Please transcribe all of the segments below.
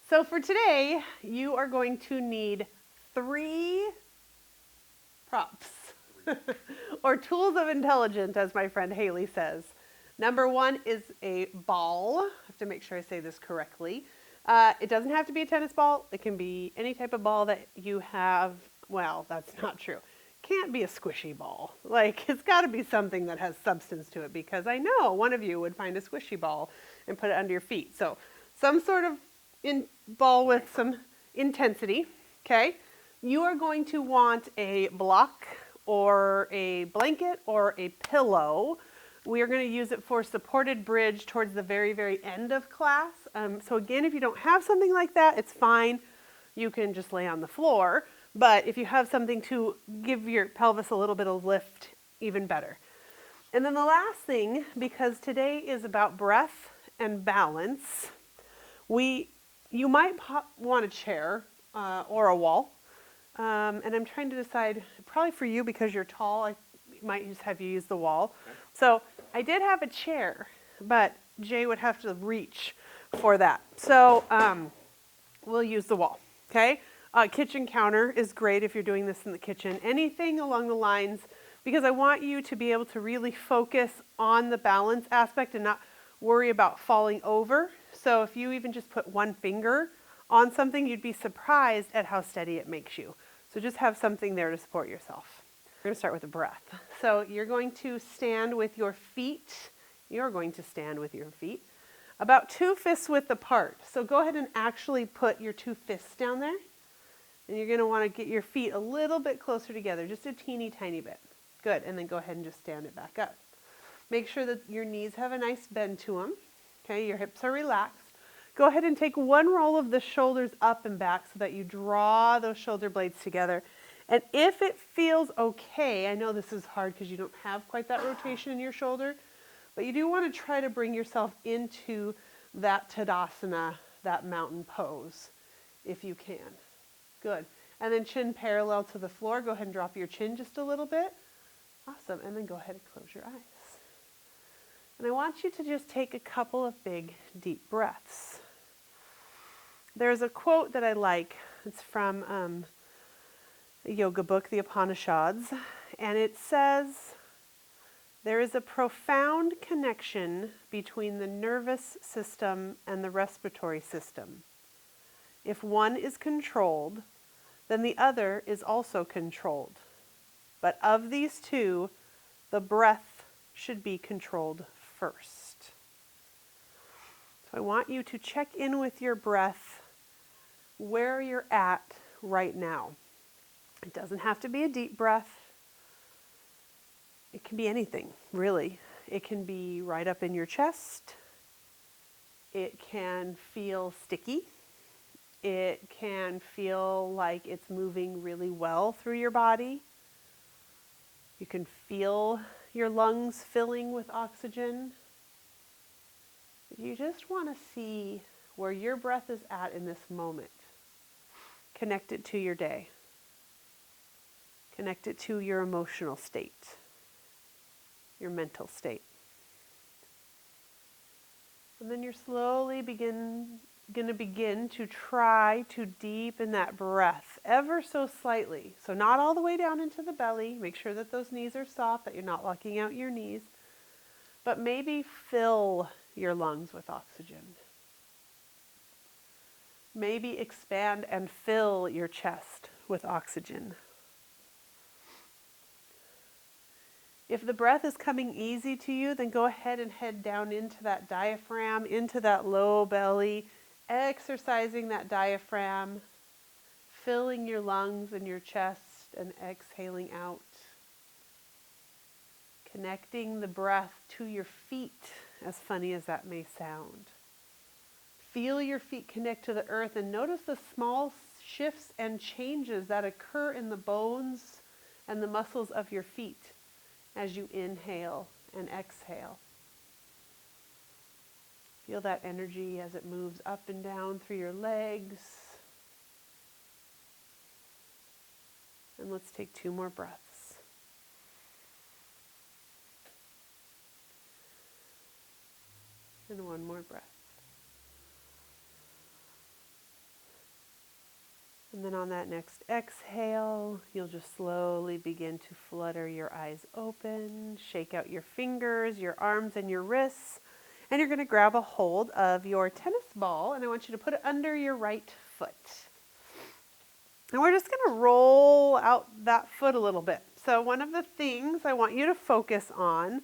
So for today, you are going to need 3 props or tools of intelligence, as my friend Haley says. Number 1 is a ball. I have to make sure I say this correctly. It doesn't have to be a tennis ball. It can be any type of ball that you have. Well, that's not true. Can't be a squishy ball. Like, it's got to be something that has substance to it, because I know one of you would find a squishy ball and put it under your feet. So some sort of ball with some intensity, okay? You are going to want a block or a blanket or a pillow. We are going to use it for supported bridge towards the very, very end of class. So again, if you don't have something like that, it's fine. You can just lay on the floor. But if you have something to give your pelvis a little bit of lift, even better. And then the last thing, because today is about breath and balance, you might want a chair or a wall. And I'm trying to decide, probably for you, because you're tall, I might just have you use the wall. So I did have a chair, but Jay would have to reach for that. So we'll use the wall, okay? Kitchen counter is great if you're doing this in the kitchen. Anything along the lines, because I want you to be able to really focus on the balance aspect and not worry about falling over. So if you even just put one finger on something, you'd be surprised at how steady it makes you. So just have something there to support yourself. We're going to start with the breath. So you're going to stand with your feet. You're going to stand with your feet about 2 fists width apart. So go ahead and actually put your 2 fists down there. And you're going to want to get your feet a little bit closer together, just a teeny tiny bit. Good. And then go ahead and just stand it back up. Make sure that your knees have a nice bend to them. Okay, your hips are relaxed. Go ahead and take one roll of the shoulders up and back so that you draw those shoulder blades together. And if it feels okay, I know this is hard because you don't have quite that rotation in your shoulder, but you do want to try to bring yourself into that Tadasana, that mountain pose, if you can. Good. And then chin parallel to the floor. Go ahead and drop your chin just a little bit. Awesome. And then go ahead and close your eyes. And I want you to just take a couple of big, deep breaths. There's a quote that I like. It's from a yoga book, the Upanishads, and it says, "There is a profound connection between the nervous system and the respiratory system. If one is controlled, then the other is also controlled. But of these two, the breath should be controlled first." So I want you to check in with your breath where you're at right now. It doesn't have to be a deep breath. It can be anything, really. It can be right up in your chest. It can feel sticky. It can feel like it's moving really well through your body. You can feel your lungs filling with oxygen. You just want to see where your breath is at in this moment. Connect it to your day. Connect it to your emotional state, your mental state. And then you're slowly going to begin to try to deepen that breath ever so slightly. So not all the way down into the belly. Make sure that those knees are soft, that you're not locking out your knees. But maybe fill your lungs with oxygen. Maybe expand and fill your chest with oxygen. If the breath is coming easy to you, then go ahead and head down into that diaphragm, into that low belly, exercising that diaphragm, filling your lungs and your chest and exhaling out. Connecting the breath to your feet, as funny as that may sound. Feel your feet connect to the earth and notice the small shifts and changes that occur in the bones and the muscles of your feet as you inhale and exhale. Feel that energy as it moves up and down through your legs. And let's take 2 more breaths. And 1 more breath. And then on that next exhale, you'll just slowly begin to flutter your eyes open, shake out your fingers, your arms, and your wrists. And you're going to grab a hold of your tennis ball, and I want you to put it under your right foot. And we're just going to roll out that foot a little bit. So one of the things I want you to focus on,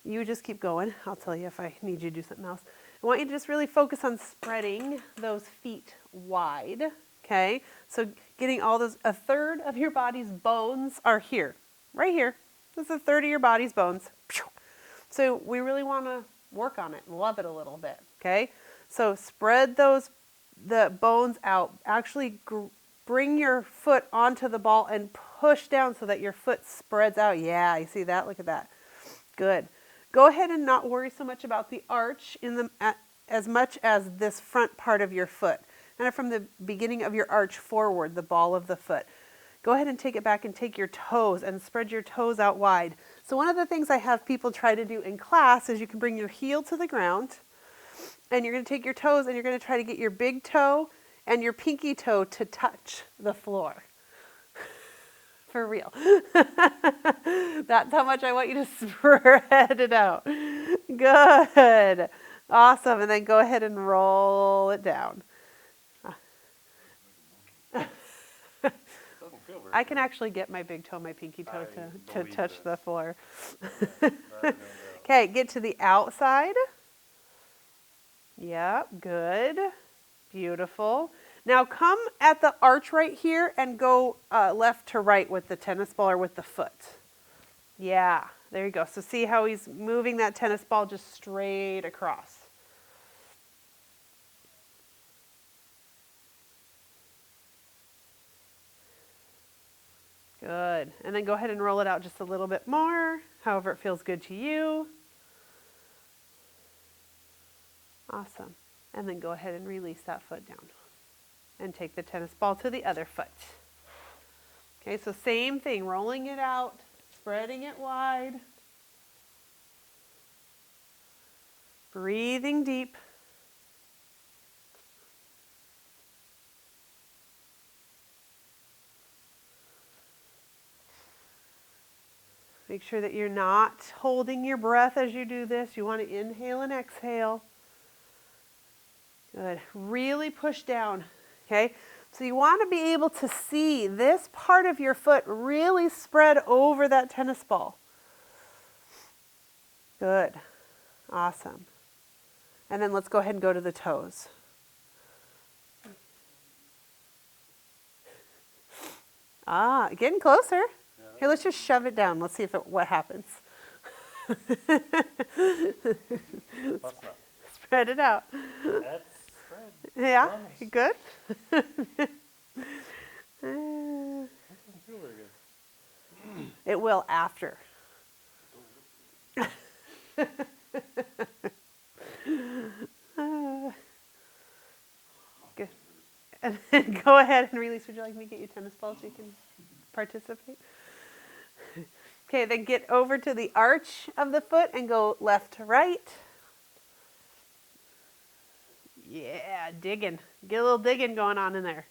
you just keep going. I'll tell you if I need you to do something else. I want you to just really focus on spreading those feet wide. Okay, so getting all those, a third of your body's bones are here, right here. This is a third of your body's bones. So we really want to work on it and love it a little bit, okay? So spread the bones out. Actually bring your foot onto the ball and push down so that your foot spreads out. Yeah, you see that? Look at that. Good. Go ahead and not worry so much about the arch as much as this front part of your foot. Kind of from the beginning of your arch forward, the ball of the foot. Go ahead and take it back and take your toes and spread your toes out wide. So one of the things I have people try to do in class is you can bring your heel to the ground and you're going to take your toes and you're going to try to get your big toe and your pinky toe to touch the floor. For real. That's how much I want you to spread it out. Good. Awesome. And then go ahead and roll it down. I can actually get my big toe, my pinky toe to touch the floor. Okay, get to the outside. Yep, good. Beautiful. Now come at the arch right here and go left to right with the tennis ball or with the foot. Yeah, there you go. So see how he's moving that tennis ball just straight across. Good. And then go ahead and roll it out just a little bit more, however it feels good to you. Awesome. And then go ahead and release that foot down. And take the tennis ball to the other foot. Okay, so same thing, rolling it out, spreading it wide. Breathing deep. Make sure that you're not holding your breath as you do this. You want to inhale and exhale. Good. Really push down. Okay? So you want to be able to see this part of your foot really spread over that tennis ball. Good. Awesome. And then let's go ahead and go to the toes. Ah, getting closer. Here, let's just shove it down. Let's see what happens. Spread it out. That's spread. Yeah, you good? That doesn't feel very good. It will after. Good. And then go ahead and release. Would you like me to get you tennis balls so you can participate? Okay, then get over to the arch of the foot and go left to right. Yeah, digging. Get a little digging going on in there.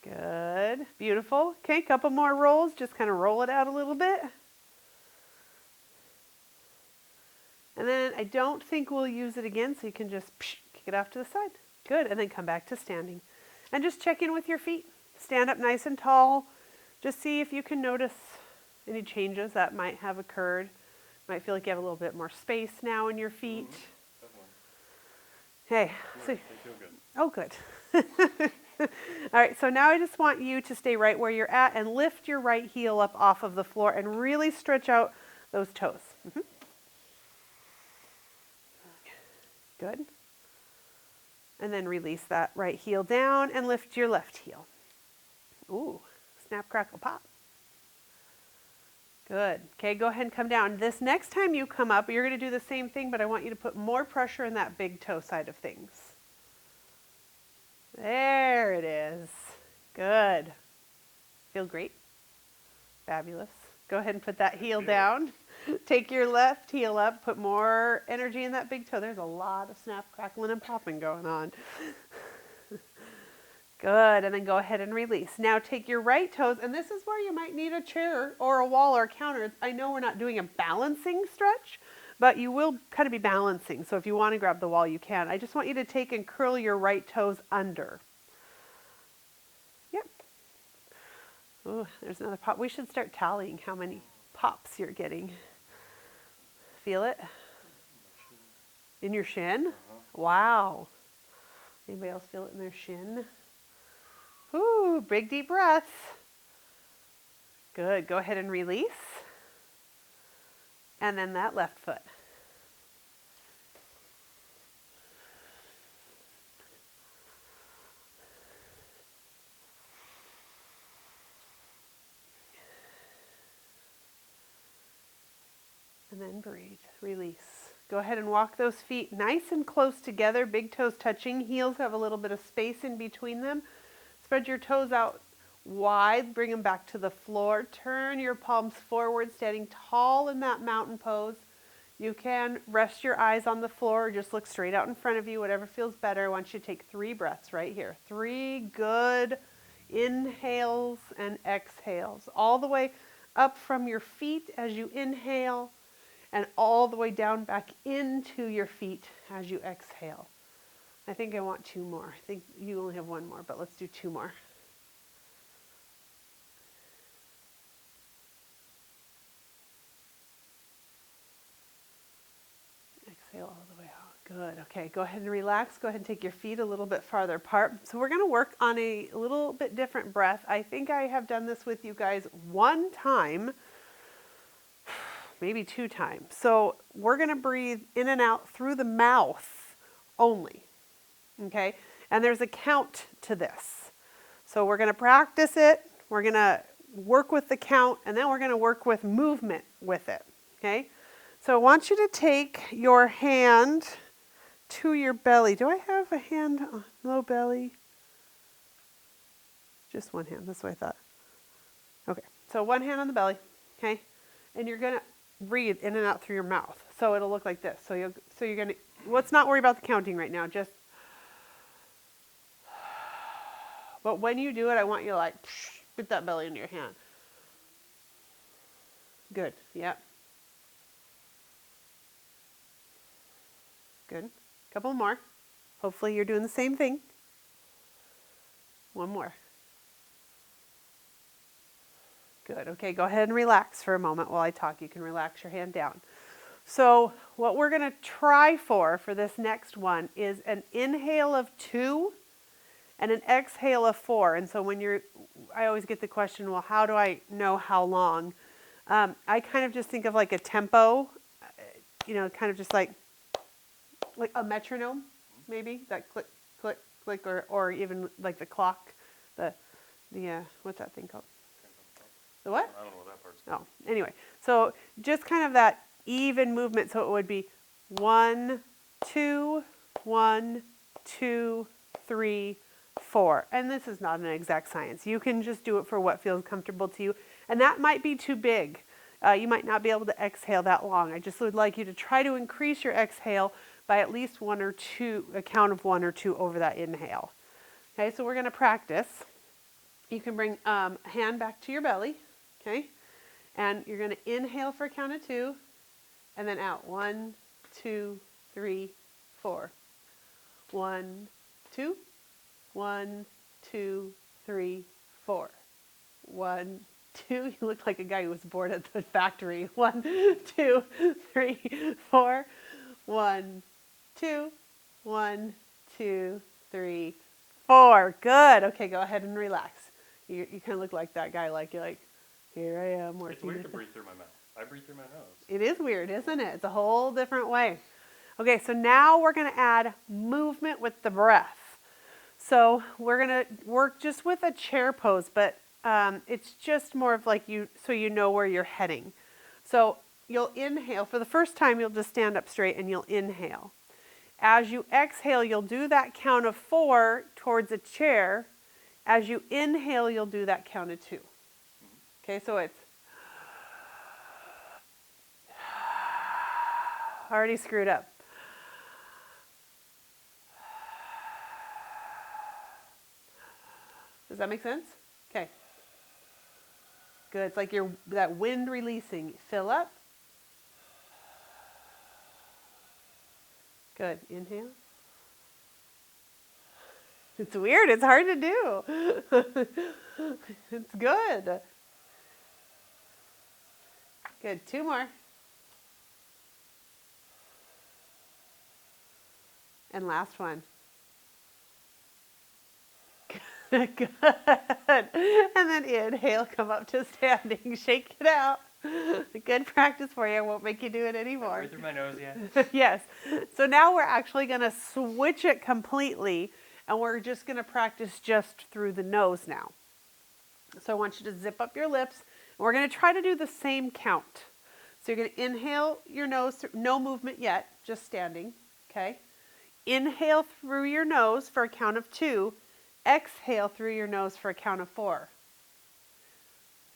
Good. Beautiful. Okay, couple more rolls. Just kind of roll it out a little bit. And then I don't think we'll use it again, so you can just kick it off to the side. Good. And then come back to standing. And just check in with your feet. Stand up nice and tall. Just see if you can notice any changes that might have occurred. Might feel like you have a little bit more space now in your feet. Hey, They feel good. Oh, good. All right, so now I just want you to stay right where you're at and lift your right heel up off of the floor and really stretch out those toes. Mm-hmm. Good. And then release that right heel down and lift your left heel. Ooh, snap, crackle, pop. Good. Okay, go ahead and come down. This next time you come up, you're going to do the same thing, but I want you to put more pressure in that big toe side of things. There it is. Good. Feel great? Fabulous. Go ahead and put that heel down. Take your left heel up, put more energy in that big toe. There's a lot of snap, crackling, and popping going on. Good, and then go ahead and release. Now take your right toes, and this is where you might need a chair or a wall or a counter. I know we're not doing a balancing stretch, but you will kind of be balancing. So if you want to grab the wall, you can. I just want you to take and curl your right toes under. Yep. Oh, there's another pop. We should start tallying how many pops you're getting. Feel it? In your shin? Wow. Anybody else feel it in their shin? Ooh, big deep breaths. Good. Go ahead and release. And then that left foot. And then breathe. Release. Go ahead and walk those feet nice and close together. Big toes touching. Heels have a little bit of space in between them. Spread your toes out wide. Bring them back to the floor. Turn your palms forward, standing tall in that mountain pose. You can rest your eyes on the floor or just look straight out in front of you, whatever feels better. I want you to take 3 breaths right here. 3 good inhales and exhales. All the way up from your feet as you inhale and all the way down back into your feet as you exhale. I think I want 2 more. I think you only have 1 more, but let's do 2 more. Exhale all the way out. Good. Okay, go ahead and relax. Go ahead and take your feet a little bit farther apart. So we're going to work on a little bit different breath. I think I have done this with you guys 1 time, maybe 2 times. So we're going to breathe in and out through the mouth only. Okay? And there's a count to this. So we're going to practice it. We're going to work with the count, and then we're going to work with movement with it. Okay? So I want you to take your hand to your belly. Do I have a hand on low belly? Just 1 hand. That's what I thought. Okay. So 1 hand on the belly. Okay? And you're going to breathe in and out through your mouth. So it'll look like this. So you're going to, let's not worry about the counting right now. Just, but when you do it, I want you to like, get that belly into your hand. Good. Yep. Good. Couple more. Hopefully you're doing the same thing. 1 more. Good. Okay, go ahead and relax for a moment while I talk. You can relax your hand down. So what we're going to try for this next one is an inhale of 2 and an exhale of 4. And so I always get the question, well, how do I know how long? I kind of just think of like a tempo, kind of just like a metronome, maybe, that click, click, click, or even like the clock, the what's that thing called? The what? I don't know what that part's called. Oh, anyway, so just kind of that even movement. So it would be 1, 2, 1, 2, 3, 4. And this is not an exact science. You can just do it for what feels comfortable to you. And that might be too big. You might not be able to exhale that long. I just would like you to try to increase your exhale by at least 1 or 2, a count of 1 or 2 over that inhale. Okay, so we're going to practice. You can bring hand back to your belly, okay? And you're going to inhale for a count of 2, and then out. 1, 2, 3, 4. 1, 2, 1, 2, 3, 4. 1, 2. You look like a guy who was bored at the factory. 1, 2, 3, 4. 1, 2, 1, 2, 3, 4. Good. Okay, go ahead and relax. You kind of look like that guy, like you're like, here I am working. It's weird to breathe through my mouth. I breathe through my nose. It is weird, isn't it? It's a whole different way. Okay, so now we're going to add movement with the breath. So we're going to work just with a chair pose, but it's just more of like so you know where you're heading. So you'll inhale. For the first time, you'll just stand up straight and you'll inhale. As you exhale, you'll do that count of 4 towards a chair. As you inhale, you'll do that count of 2. Okay, so it's already screwed up. Does that make sense? Okay. Good. It's like that wind releasing. Fill up. Good. Inhale. It's weird. It's hard to do. It's good. Good. 2 more. And last one. Good. And then inhale, come up to standing, shake it out. Good practice for you. I won't make you do it anymore. Breathe through my nose yet? Yes. So now we're actually going to switch it completely, and we're just going to practice just through the nose now. So I want you to zip up your lips, and we're going to try to do the same count. So you're going to inhale your nose, no movement yet, just standing, okay? Inhale through your nose for a count of 2. Exhale through your nose for a count of 4.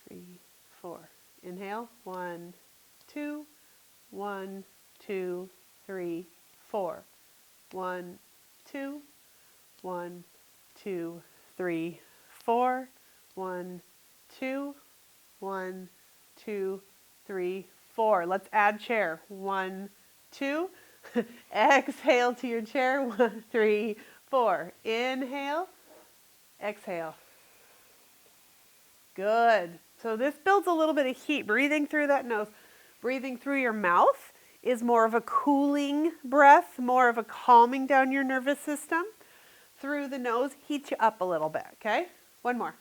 3, 4. Inhale. 1, 2. 1, 2, 3, 4. 1, 2. 1, 2, 3, 4. 1, 2. 1, 2, 3, 4. Let's add chair. 1, 2. Exhale to your chair. 1, 3, 4. Inhale. Exhale. Good. So this builds a little bit of heat. Breathing through that nose. Breathing through your mouth is more of a cooling breath, more of a calming down your nervous system. Through the nose heats you up a little bit, okay? 1 more.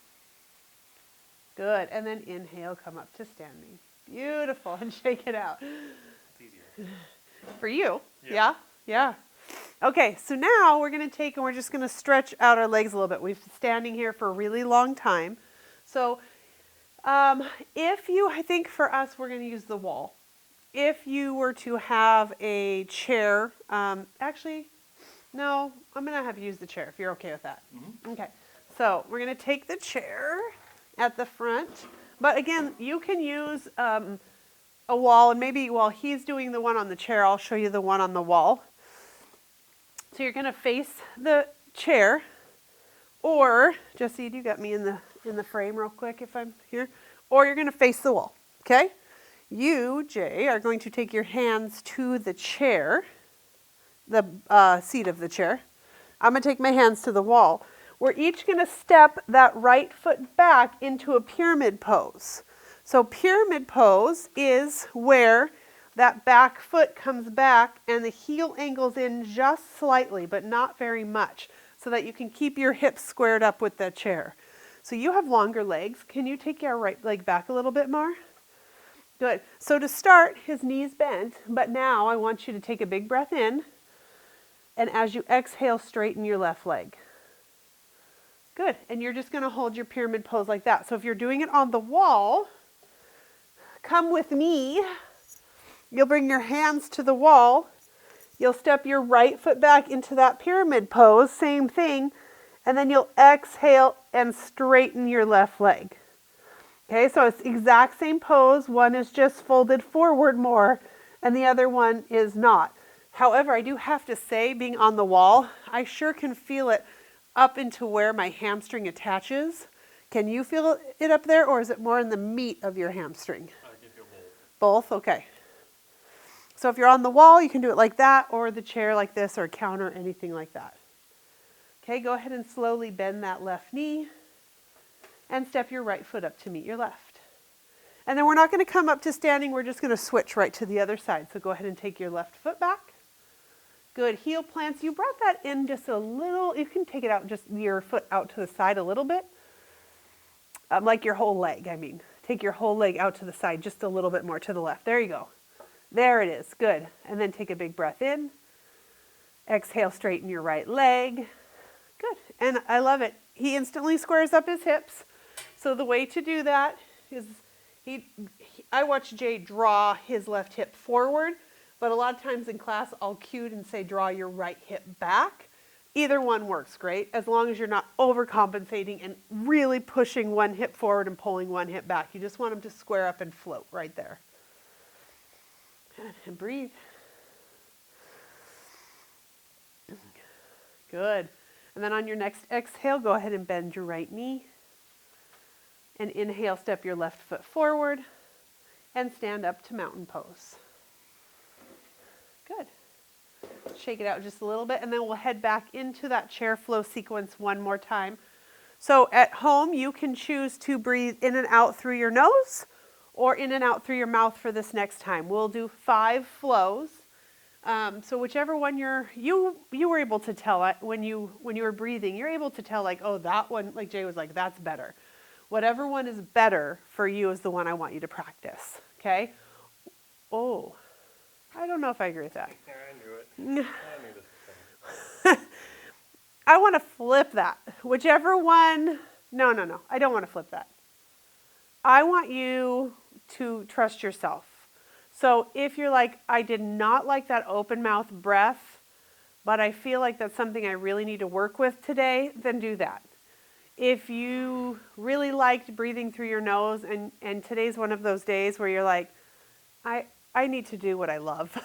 Good. And then inhale, come up to standing. Beautiful. And shake it out. It's easier. For you? Yeah. Yeah. Okay, so now we're going to take and we're just going to stretch out our legs a little bit. We've been standing here for a really long time. So I think for us, we're going to use the wall. If you were to have a chair, actually, no, I'm going to have you use the chair if you're okay with that. Mm-hmm. Okay, so we're going to take the chair at the front. But again, you can use a wall, and maybe while he's doing the one on the chair, I'll show you the one on the wall. So you're going to face the chair, or Jesse, you got me in the frame real quick if I'm here, or you're going to face the wall. Okay? You, Jay, are going to take your hands to the chair, the seat of the chair. I'm going to take my hands to the wall. We're each going to step that right foot back into a pyramid pose. So pyramid pose is where that back foot comes back and the heel angles in just slightly, but not very much, so that you can keep your hips squared up with the chair. So you have longer legs. Can you take your right leg back a little bit more? Good. So to start, his knees bent, but now I want you to take a big breath in, and as you exhale, straighten your left leg. Good. And you're just going to hold your pyramid pose like that. So if you're doing it on the wall, come with me. You'll bring your hands to the wall. You'll step your right foot back into that pyramid pose, same thing, and then you'll exhale and straighten your left leg. Okay, so it's the exact same pose. One is just folded forward more, and the other one is not. However, I do have to say, being on the wall, I sure can feel it up into where my hamstring attaches. Can you feel it up there, or is it more in the meat of your hamstring? I can feel both. Both? Okay. So if you're on the wall, you can do it like that, or the chair like this, or a counter, anything like that. Okay, go ahead and slowly bend that left knee and step your right foot up to meet your left. And then we're not going to come up to standing, we're just going to switch right to the other side. So go ahead and take your left foot back. Good, heel plants. You brought that in just a little, you can take it out, just your foot out to the side a little bit. Like your whole leg, I mean. Take your whole leg out to the side just a little bit more to the left. There you go. There it is. Good. And then take a big breath in. Exhale, straighten your right leg. Good. And I love it. He instantly squares up his hips. So the way to do that is I watch Jay draw his left hip forward, but a lot of times in class I'll cue and say draw your right hip back. Either one works great, as long as you're not overcompensating and really pushing one hip forward and pulling one hip back. You just want them to square up and float right there. Good. And breathe. Good. And then on your next exhale, go ahead and bend your right knee. And inhale, step your left foot forward and stand up to mountain pose. Good. Shake it out just a little bit, and then we'll head back into that chair flow sequence one more time. So at home, you can choose to breathe in and out through your nose or in and out through your mouth for this next time. We'll do 5 flows. So whichever one you were able to tell when you were breathing, you're able to tell like, oh, that one, like Jay was like, that's better. Whatever one is better for you is the one I want you to practice. Okay? Oh, I don't know if I agree with that. Yeah, I knew it. I knew this. I want to flip that. Whichever one, no, I don't want to flip that. I want you to trust yourself. So if you're like, I did not like that open mouth breath, but I feel like that's something I really need to work with today, then do that. If you really liked breathing through your nose and today's one of those days where you're like, I need to do what I love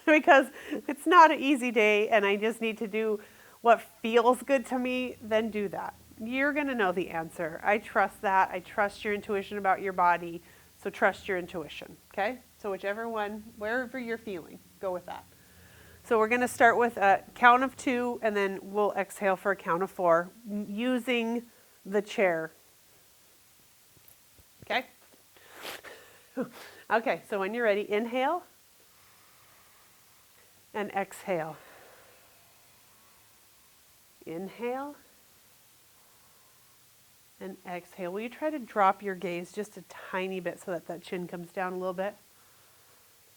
because it's not an easy day and I just need to do what feels good to me, then do that. You're going to know the answer. I trust that. I trust your intuition about your body. So trust your intuition, okay? So whichever one, wherever you're feeling, go with that. So we're going to start with a count of 2, and then we'll exhale for a count of 4 using the chair. Okay? Okay, so when you're ready, inhale and exhale. Inhale and exhale. Will you try to drop your gaze just a tiny bit so that chin comes down a little bit?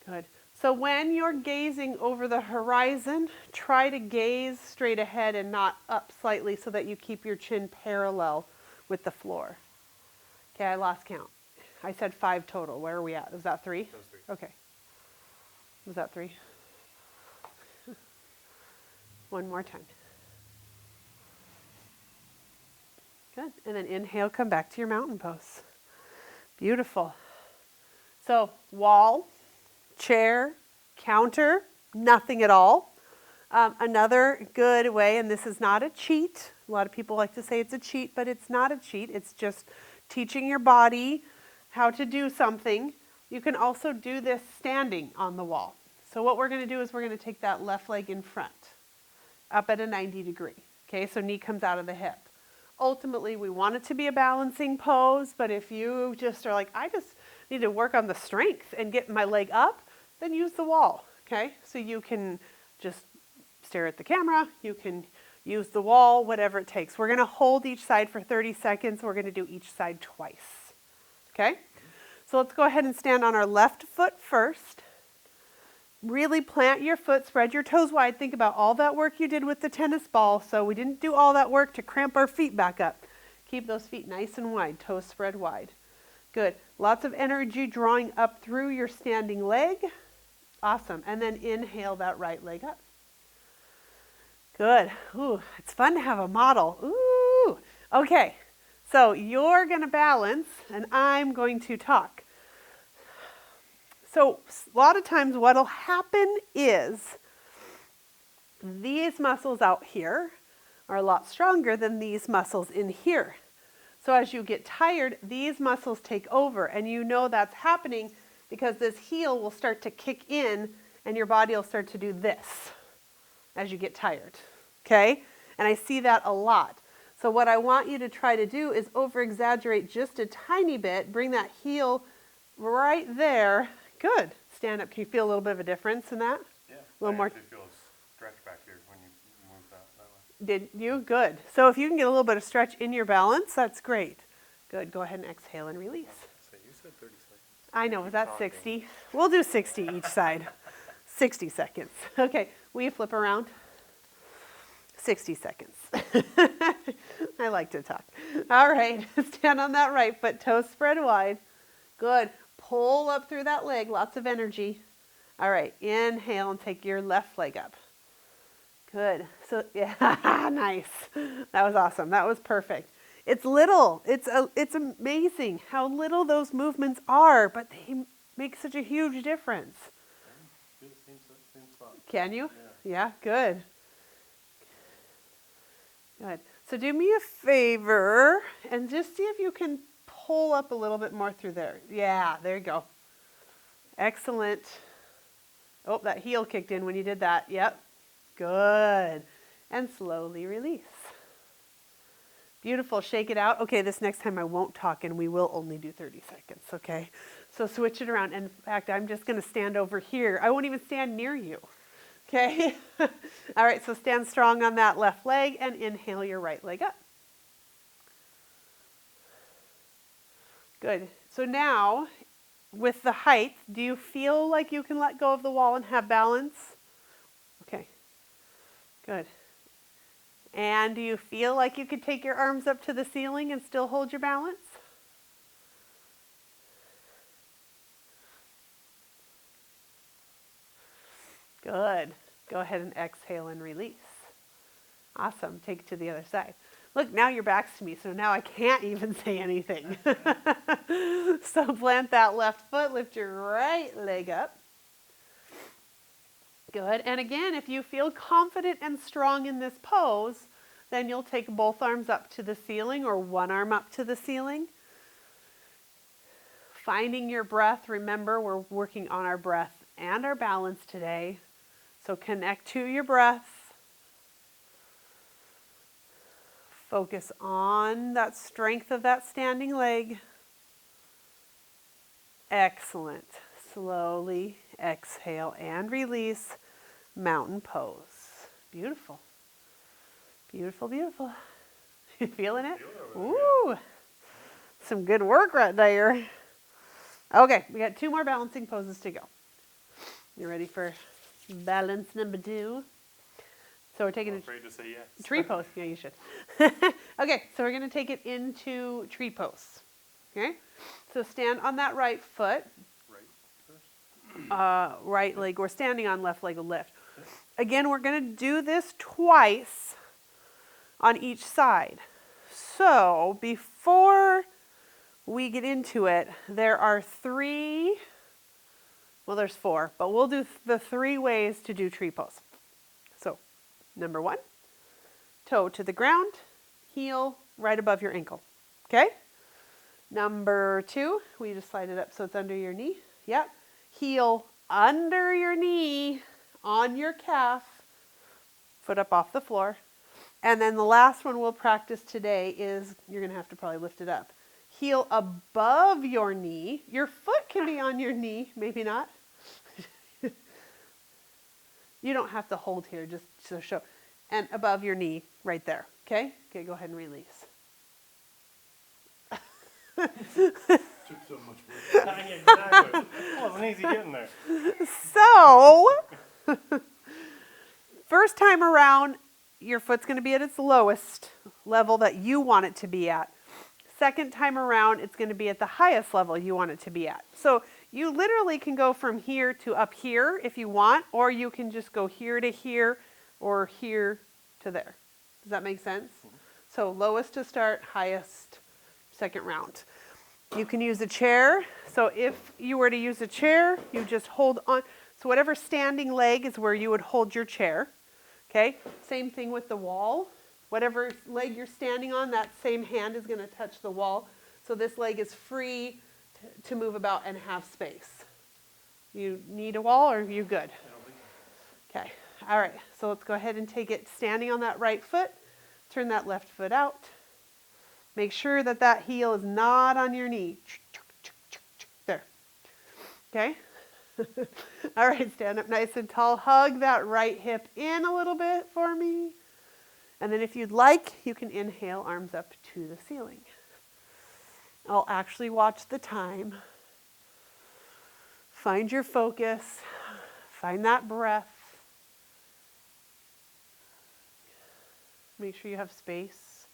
Good. So when you're gazing over the horizon, try to gaze straight ahead and not up slightly so that you keep your chin parallel with the floor. Okay, I lost count. I said 5 total. Where are we at? Was that 3? That was 3. Okay. Was that 3? One more time. Good. And then inhale, come back to your mountain pose. Beautiful. So wall, chair, counter, nothing at all. Another good way, and this is not a cheat. A lot of people like to say it's a cheat, but it's not a cheat. It's just teaching your body how to do something. You can also do this standing on the wall. So what we're going to do is we're going to take that left leg in front, up at a 90 degree. Okay, so knee comes out of the hip. Ultimately, we want it to be a balancing pose, but if you just are like, I just need to work on the strength and get my leg up, then use the wall. Okay, so you can just stare at the camera, you can use the wall, whatever it takes. We're going to hold each side for 30 seconds. We're going to do each side twice. Okay? So let's go ahead and stand on our left foot first. Really plant your foot, spread your toes wide. Think about all that work you did with the tennis ball. So we didn't do all that work to cramp our feet back up. Keep those feet nice and wide, toes spread wide. Good. Lots of energy drawing up through your standing leg. Awesome. And then inhale that right leg up. Good. Ooh, it's fun to have a model. Ooh. Okay. So you're going to balance and I'm going to talk. So a lot of times what'll happen is these muscles out here are a lot stronger than these muscles in here. So as you get tired, these muscles take over, and you know that's happening because this heel will start to kick in and your body will start to do this as you get tired. Okay? And I see that a lot. So what I want you to try to do is over-exaggerate just a tiny bit, bring that heel right there. Good. Stand up. Can you feel a little bit of a difference in that? Yeah. A little more. I actually feel a stretch back here when you move that way. Did you? Good. So if you can get a little bit of stretch in your balance, that's great. Good. Go ahead and exhale and release. So you said 30 seconds. I know. Was that 60? We'll do 60 each side. 60 seconds. Okay. Will you flip around? 60 seconds. I like to talk. All right. Stand on that right foot, toes spread wide. Good. Pull up through that leg. Lots of energy. All right. Inhale and take your left leg up. Good. So, yeah, nice. That was awesome. That was perfect. It's little. It's amazing how little those movements are, but they make such a huge difference. Do the same spot. Can you? Yeah. Yeah, good. Good. So do me a favor and just see if you can pull up a little bit more through there. Yeah, there you go. Excellent. Oh, that heel kicked in when you did that. Yep. Good. And slowly release. Beautiful. Shake it out. Okay, this next time I won't talk and we will only do 30 seconds, okay? So switch it around. In fact, I'm just going to stand over here. I won't even stand near you, okay? All right, so stand strong on that left leg and inhale your right leg up. Good. So now, with the height, do you feel like you can let go of the wall and have balance? Okay. Good. And do you feel like you could take your arms up to the ceiling and still hold your balance? Good. Go ahead and exhale and release. Awesome. Take it to the other side. Look, now your back's to me, so now I can't even say anything. So plant that left foot, lift your right leg up. Good. And again, if you feel confident and strong in this pose, then you'll take both arms up to the ceiling or one arm up to the ceiling. Finding your breath. Remember, we're working on our breath and our balance today. So connect to your breath. Focus on that strength of that standing leg. Excellent. Slowly exhale and release. Mountain pose. Beautiful. Beautiful, beautiful. You feeling it? Ooh. Some good work right there. Okay, we got 2 more balancing poses to go. You ready for balance number 2? So we're taking I'm afraid to say yes. tree pose. Yeah, you should. Okay, so we're going to take it into tree pose. Okay? So stand on that right foot. Right first. Right leg. We're standing on left leg lift. Again, we're going to do this twice on each side. So before we get into it, there are 3, well, there's 4, but we'll do the 3 ways to do tree pose. So number 1, toe to the ground, heel right above your ankle. Okay? Number 2, we just slide it up so it's under your knee. Yep. Heel under your knee, on your calf, foot up off the floor. And then the last one we'll practice today is, you're going to have to probably lift it up. Heel above your knee. Your foot can be on your knee, maybe not. You don't have to hold here, just to show. And above your knee, right there. Okay? Okay, go ahead and release. Took so much work. Yeah, exactly. It wasn't easy getting there. So, first time around, your foot's going to be at its lowest level that you want it to be at. Second time around, it's going to be at the highest level you want it to be at. So you literally can go from here to up here if you want, or you can just go here to here or here to there. Does that make sense? So lowest to start, highest second round. You can use a chair. So if you were to use a chair, you just hold on. So whatever standing leg is where you would hold your chair. Okay? Same thing with the wall. Whatever leg you're standing on, that same hand is going to touch the wall. So this leg is free to move about and have space. You need a wall or are you good? Okay. All right. So let's go ahead and take it standing on that right foot. Turn that left foot out. Make sure that that heel is not on your knee. There. Okay? All right, stand up nice and tall. Hug that right hip in a little bit for me. And then if you'd like, you can inhale, arms up to the ceiling. I'll actually watch the time. Find your focus. Find that breath. Make sure you have space,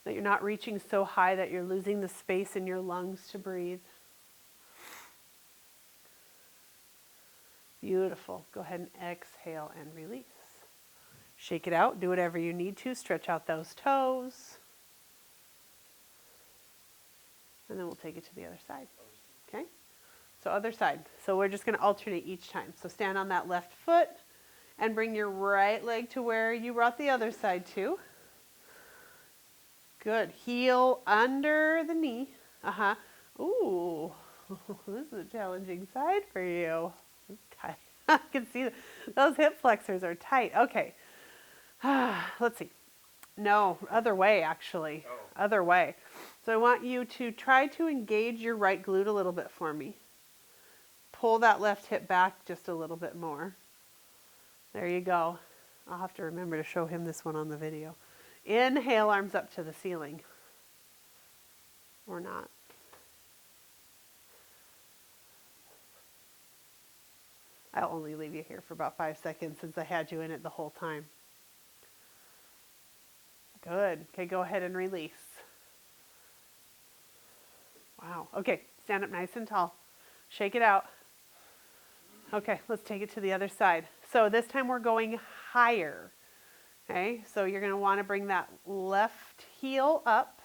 that you're not reaching so high that you're losing the space in your lungs to breathe. Beautiful. Go ahead and exhale and release. Shake it out. Do whatever you need to. Stretch out those toes. And then we'll take it to the other side. Okay? So other side. So we're just going to alternate each time. So stand on that left foot and bring your right leg to where you brought the other side to. Good. Heel under the knee. Uh-huh. Ooh, this is a challenging side for you. Okay. I can see those hip flexors are tight. Okay. Let's see. No, other way actually. Oh. Other way. So I want you to try to engage your right glute a little bit for me. Pull that left hip back just a little bit more. There you go. I'll have to remember to show him this one on the video. Inhale, arms up to the ceiling. Or not. I'll only leave you here for about 5 seconds since I had you in it the whole time. Good. Okay, go ahead and release. Wow. Okay, stand up nice and tall. Shake it out. Okay, let's take it to the other side. So this time we're going higher. Okay, so you're going to want to bring that left heel up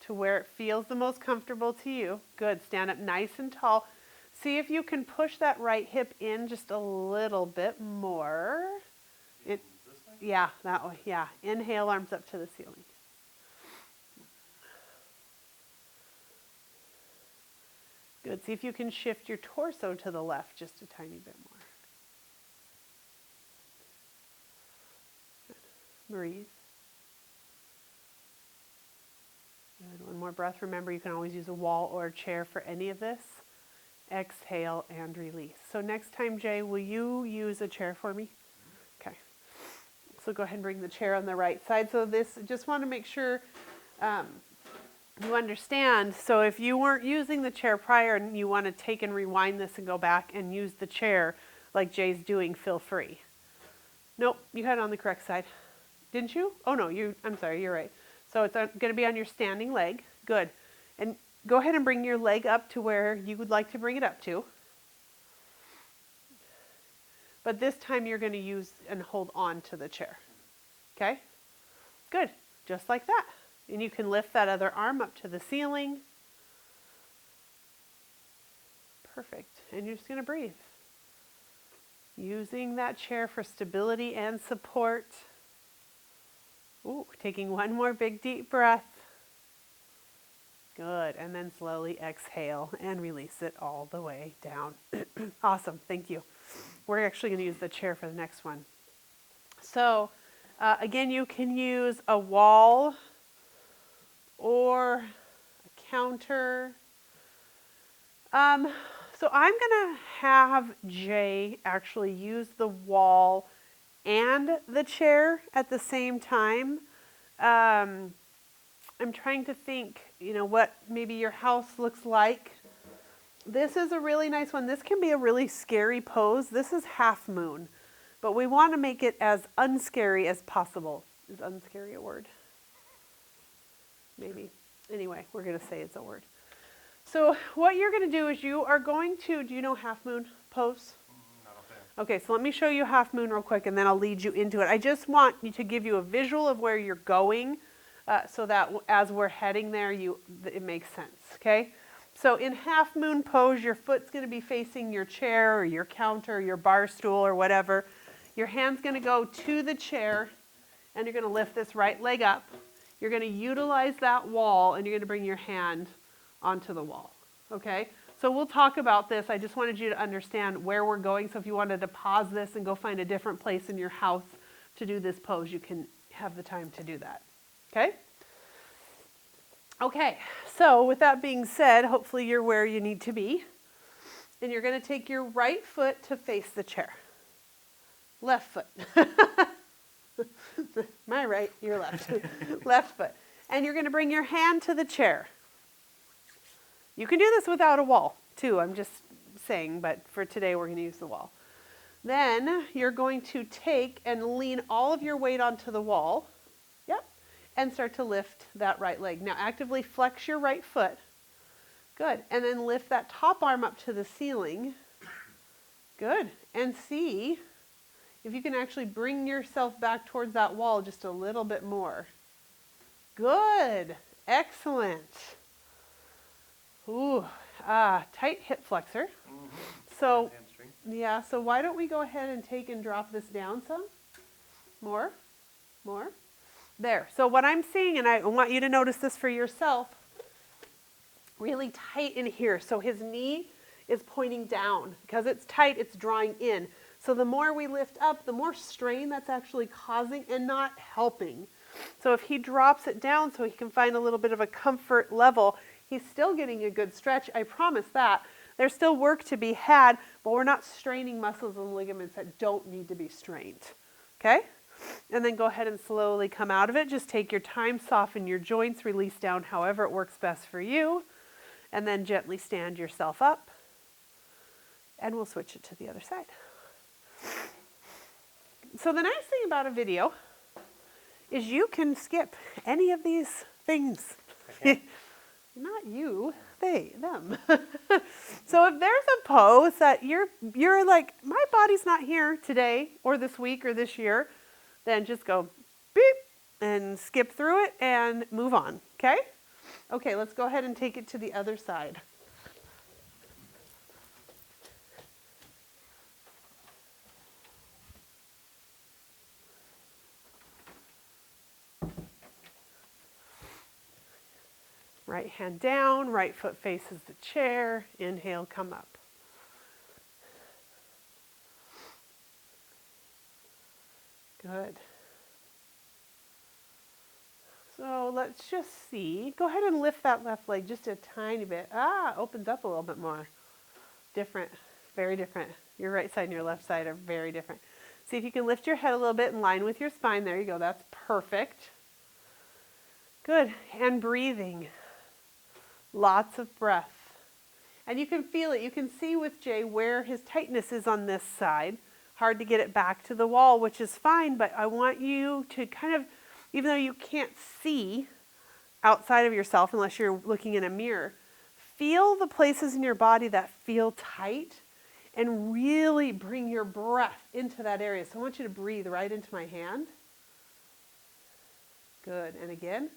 to where it feels the most comfortable to you. Good. Stand up nice and tall. See if you can push that right hip in just a little bit more. This way? Yeah, that way. Yeah. Inhale, arms up to the ceiling. Good. See if you can shift your torso to the left just a tiny bit more. Good. Breathe. Good. One more breath. Remember, you can always use a wall or a chair for any of this. Exhale and release. So next time, Jay, will you use a chair for me? Okay. So go ahead and bring the chair on the right side. So this, just want to make sure you understand. So if you weren't using the chair prior and you want to take and rewind this and go back and use the chair like Jay's doing, feel free. Nope, you had it on the correct side. Didn't you? Oh no, I'm sorry, you're right. So it's going to be on your standing leg. Good. And go ahead and bring your leg up to where you would like to bring it up to. But this time you're going to use and hold on to the chair. Okay? Good. Just like that. And you can lift that other arm up to the ceiling. Perfect. And you're just going to breathe. Using that chair for stability and support. Ooh, taking one more big deep breath. Good. And then slowly exhale and release it all the way down. Awesome. Thank you. We're actually going to use the chair for the next one. So, again, you can use a wall or a counter. So I'm going to have Jay actually use the wall and the chair at the same time. I'm trying to think, what maybe your house looks like. This is a really nice one. This can be a really scary pose. This is half moon, but we want to make it as unscary as possible. Is unscary a word? Maybe. Anyway, we're going to say it's a word. So what you're going to do is you are going to, do you know half moon pose? Not offhand. Okay, so let me show you half moon real quick and then I'll lead you into it. I just want you to give you a visual of where you're going so that as we're heading there, it makes sense, okay? So in half moon pose, your foot's going to be facing your chair or your counter or your bar stool or whatever. Your hand's going to go to the chair and you're going to lift this right leg up. You're going to utilize that wall and you're going to bring your hand onto the wall, okay? So we'll talk about this. I just wanted you to understand where we're going. So if you wanted to pause this and go find a different place in your house to do this pose, you can have the time to do that, okay? Okay, so with that being said, hopefully you're where you need to be. And you're going to take your right foot to face the chair. Left foot. My right, your left. Left foot. And you're going to bring your hand to the chair. You can do this without a wall, too. I'm just saying, but for today we're going to use the wall. Then you're going to take and lean all of your weight onto the wall. Yep. And start to lift that right leg. Now actively flex your right foot. Good. And then lift that top arm up to the ceiling. Good. And see if you can actually bring yourself back towards that wall just a little bit more. Good. Excellent. Ooh, tight hip flexor. Mm-hmm. So, Hamstring. yeah, so why don't we go ahead and take and drop this down some? More. There. So what I'm seeing, and I want you to notice this for yourself, really tight in here. So his knee is pointing down. Because it's tight, it's drawing in. So the more we lift up, the more strain that's actually causing and not helping. So if he drops it down so he can find a little bit of a comfort level, he's still getting a good stretch, I promise that. There's still work to be had, but we're not straining muscles and ligaments that don't need to be strained. Okay? And then go ahead and slowly come out of it. Just take your time, soften your joints, release down however it works best for you, and then gently stand yourself up. And we'll switch it to the other side. So the nice thing about a video is you can skip any of these things. Not you, them. So if there's a pose that you're like, my body's not here today or this week or this year, then just go beep and skip through it and move on, okay? Okay, let's go ahead and take it to the other side. Right hand down, right foot faces the chair. Inhale, come up. Good. So let's just see. Go ahead and lift that left leg just a tiny bit. Opens up a little bit more. Different, very different. Your right side and your left side are very different. See if you can lift your head a little bit in line with your spine. There you go, that's perfect. Good, and breathing. Lots of breath. And you can feel it. You can see with Jay where his tightness is on this side. Hard to get it back to the wall, which is fine, but I want you to kind of, even though you can't see outside of yourself unless you're looking in a mirror, feel the places in your body that feel tight and really bring your breath into that area. So I want you to breathe right into my hand. Good. And again.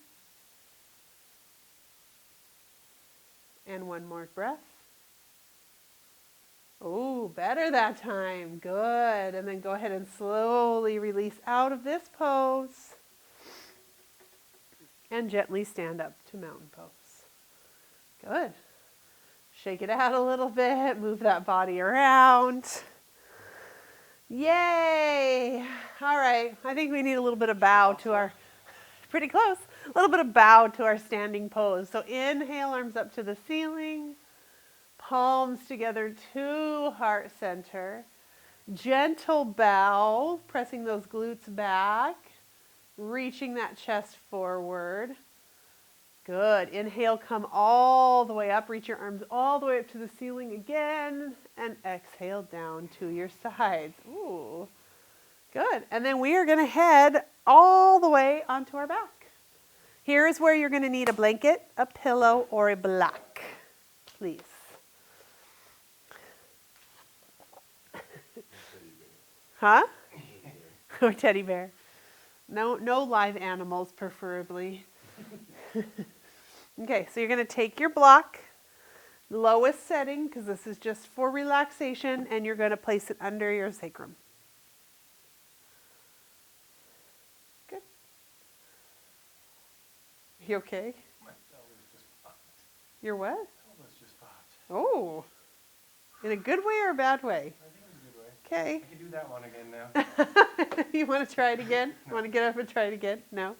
And one more breath. Oh, better that time. Good. And then go ahead and slowly release out of this pose. And gently stand up to mountain pose. Good. Shake it out a little bit. Move that body around. Yay. All right. I think we need a little bit of bow to our, pretty close, a little bit of bow to our standing pose. So inhale, arms up to the ceiling. Palms together to heart center. Gentle bow, pressing those glutes back. Reaching that chest forward. Good. Inhale, come all the way up. Reach your arms all the way up to the ceiling again. And exhale down to your sides. Ooh. Good. And then we are going to head all the way onto our back. Here is where you're going to need a blanket, a pillow, or a block. Please. Huh? Or teddy bear. No live animals, preferably. Okay, so you're going to take your block, lowest setting, because this is just for relaxation, and you're going to place it under your sacrum. Good. You okay? My belly's just popped. You're what? Belly's just popped. Oh. In a good way or a bad way? I think it's a good way. Okay. I can do that one again now. You want to try it again? Want to get up and try it again? No?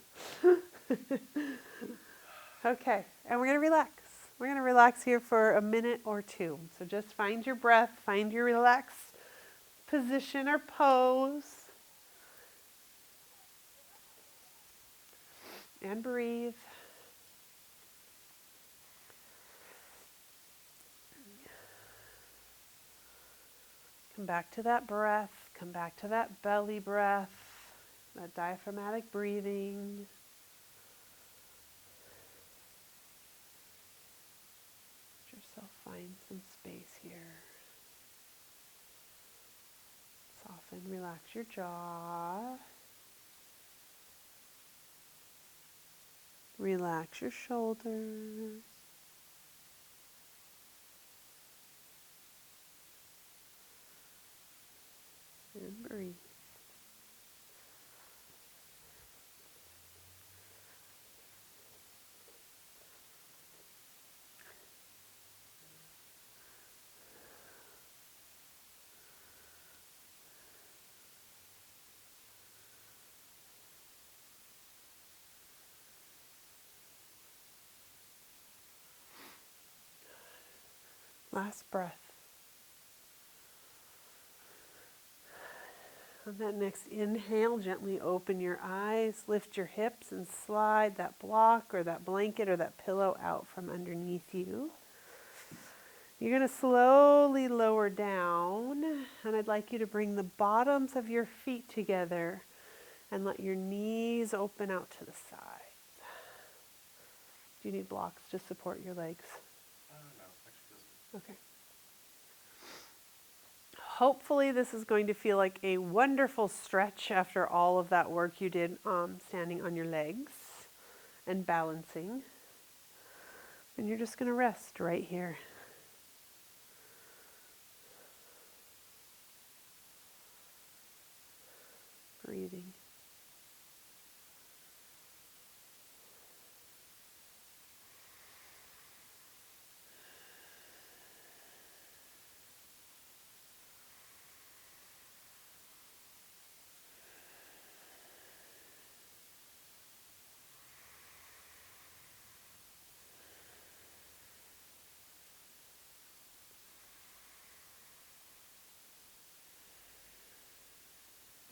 Okay, and we're going to relax. We're going to relax here for a minute or two. So just find your breath, find your relaxed position or pose. And breathe. Come back to that breath. Come back to that belly breath, that diaphragmatic breathing. Let yourself find some space here. Soften, relax your jaw. Relax your shoulders. And breathe. Last breath. On that next inhale, gently open your eyes, lift your hips, and slide that block or that blanket or that pillow out from underneath you. You're going to slowly lower down, and I'd like you to bring the bottoms of your feet together and let your knees open out to the sides. Do you need blocks to support your legs? No, actually just Okay. Hopefully this is going to feel like a wonderful stretch after all of that work you did standing on your legs and balancing. And you're just going to rest right here. Breathing.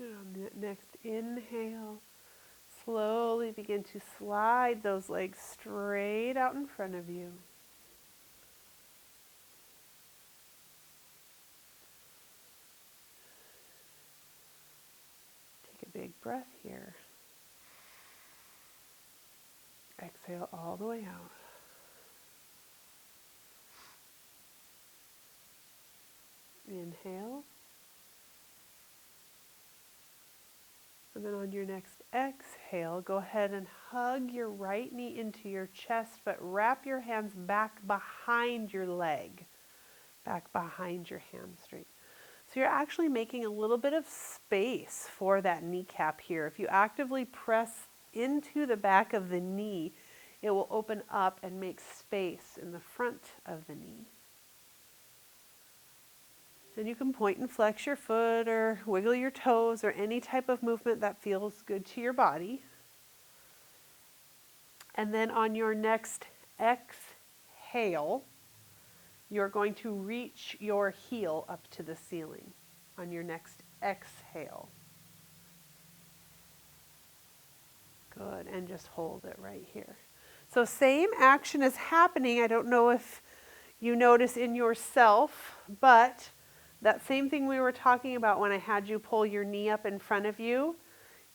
And on the next inhale, slowly begin to slide those legs straight out in front of you. Take a big breath here. Exhale all the way out. Inhale. And then on your next exhale, go ahead and hug your right knee into your chest, but wrap your hands back behind your leg, back behind your hamstring. So you're actually making a little bit of space for that kneecap here. If you actively press into the back of the knee, it will open up and make space in the front of the knee. Then you can point and flex your foot or wiggle your toes or any type of movement that feels good to your body. And then on your next exhale, you're going to reach your heel up to the ceiling on your next exhale. Good, and just hold it right here. So same action is happening. I don't know if you notice in yourself, but that same thing we were talking about when I had you pull your knee up in front of you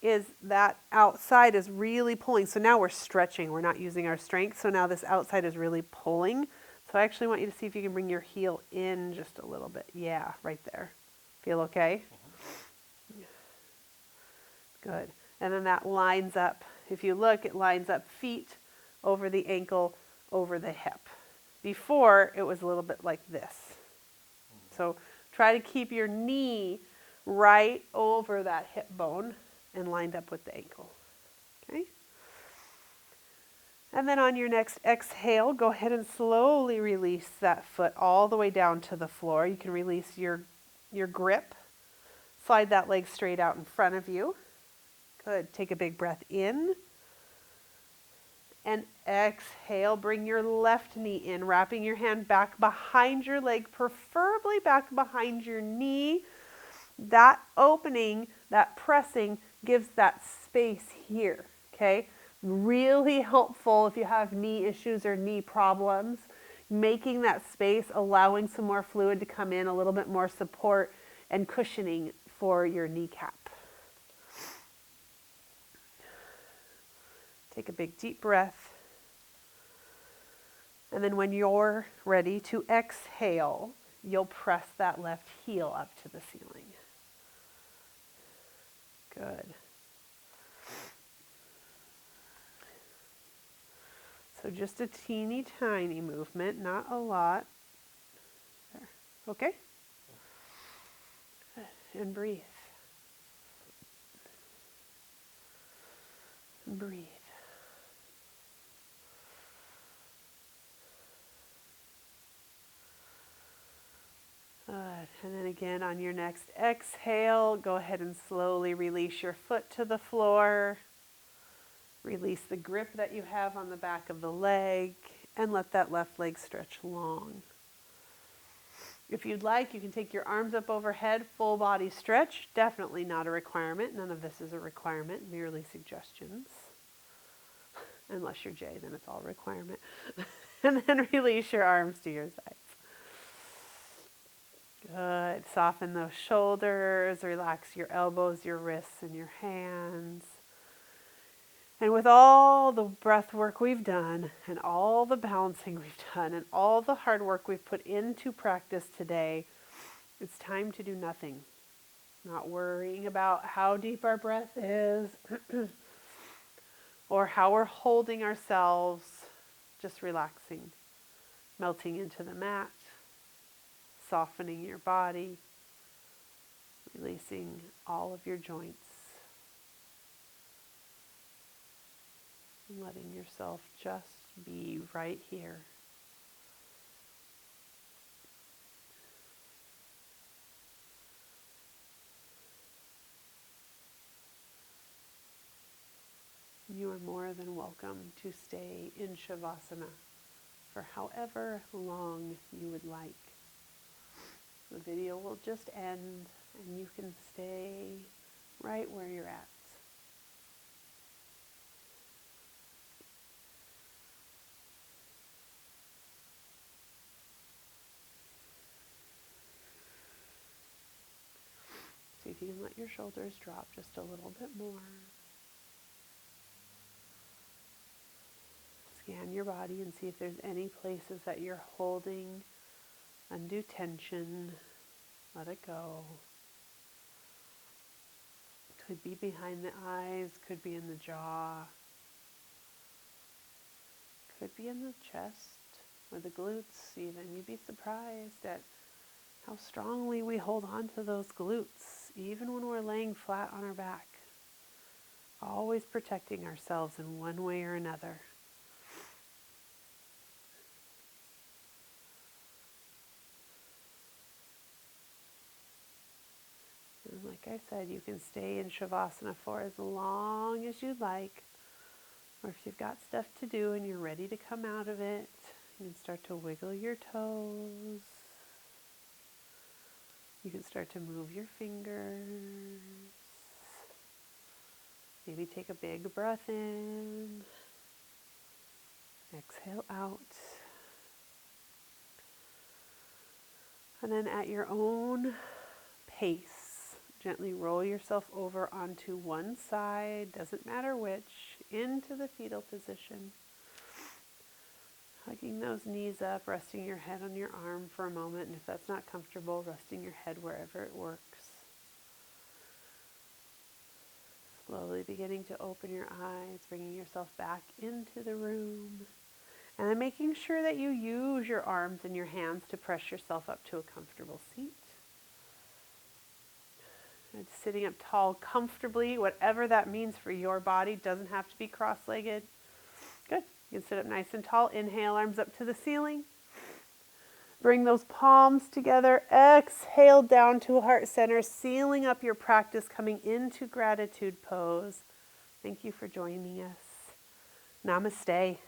is that outside is really pulling. So now we're stretching. We're not using our strength. So now this outside is really pulling. So I actually want you to see if you can bring your heel in just a little bit. Yeah, right there. Feel okay? Good. And then that lines up. If you look, it lines up feet over the ankle, over the hip. Before, it was a little bit like this. So try to keep your knee right over that hip bone and lined up with the ankle. Okay? And then on your next exhale, go ahead and slowly release that foot all the way down to the floor. You can release your grip. Slide that leg straight out in front of you. Good. Take a big breath in. And exhale, bring your left knee in, wrapping your hand back behind your leg, preferably back behind your knee. That opening, that pressing, gives that space here, okay? Really helpful if you have knee issues or knee problems. Making that space, allowing some more fluid to come in, a little bit more support and cushioning for your kneecap. Take a big deep breath. And then when you're ready to exhale, you'll press that left heel up to the ceiling. Good. So just a teeny tiny movement, not a lot. There. Okay? Good. And breathe. And breathe. Good. And then again on your next exhale, go ahead and slowly release your foot to the floor. Release the grip that you have on the back of the leg and let that left leg stretch long. If you'd like, you can take your arms up overhead, full body stretch. Definitely not a requirement. None of this is a requirement, merely suggestions. Unless you're Jay, then it's all requirement. And then release your arms to your sides. Good. Soften those shoulders, relax your elbows, your wrists, and your hands. And with all the breath work we've done, and all the balancing we've done, and all the hard work we've put into practice today, it's time to do nothing. Not worrying about how deep our breath is or how we're holding ourselves, just relaxing, melting into the mat, softening your body, releasing all of your joints, and letting yourself just be right here. You are more than welcome to stay in Shavasana for however long you would like. The video will just end and you can stay right where you're at. See if you can let your shoulders drop just a little bit more. Scan your body and see if there's any places that you're holding undue tension. Let it go. Could be behind the eyes, could be in the jaw, could be in the chest or the glutes even. You'd be surprised at how strongly we hold on to those glutes, even when we're laying flat on our back. Always protecting ourselves in one way or another. And like I said, you can stay in Shavasana for as long as you'd like. Or if you've got stuff to do and you're ready to come out of it, you can start to wiggle your toes. You can start to move your fingers. Maybe take a big breath in. Exhale out. And then at your own pace, gently roll yourself over onto one side, doesn't matter which, into the fetal position. Hugging those knees up, resting your head on your arm for a moment, and if that's not comfortable, resting your head wherever it works. Slowly beginning to open your eyes, bringing yourself back into the room, and then making sure that you use your arms and your hands to press yourself up to a comfortable seat. And sitting up tall comfortably, whatever that means for your body, doesn't have to be cross-legged. Good. You can sit up nice and tall. Inhale, arms up to the ceiling. Bring those palms together. Exhale down to heart center, sealing up your practice, coming into gratitude pose. Thank you for joining us. Namaste.